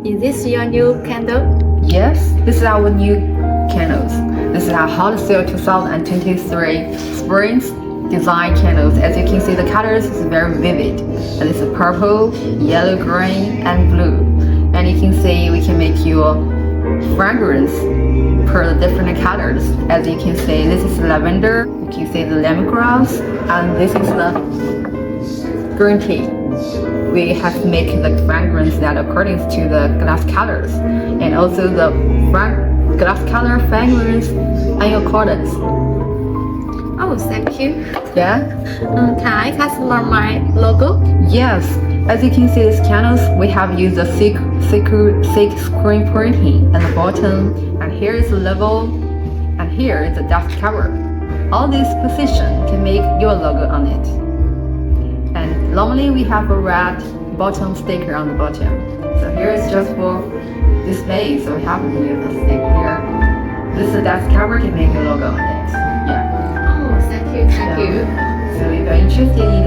Is this your new candle? Yes, this is our new candles. This is our Hot Sale 2023 Springs design candles. As you can see, the colors is very vivid. And this is purple, yellow, green, and blue. And you can see we can make your fragrance per the different colors. As you can see, this is lavender. You can see the lemongrass, and this is the green tea. We have made the fragrance that according to the glass colors, and also the glass color fragrance and your colors. Oh, thank you. Yeah. Can I customize my logo? Yes. As you can see, these candles we have used the thick screen printing at the bottom, and here is the level, and here is the dust cover. All these positions can make your logo on it. And normally we have a red bottom sticker on the bottom. So here is just for display. So we have to use the stick here. This is dust cover to make a logo on it. Yeah. Oh, thank you. So if you're interested in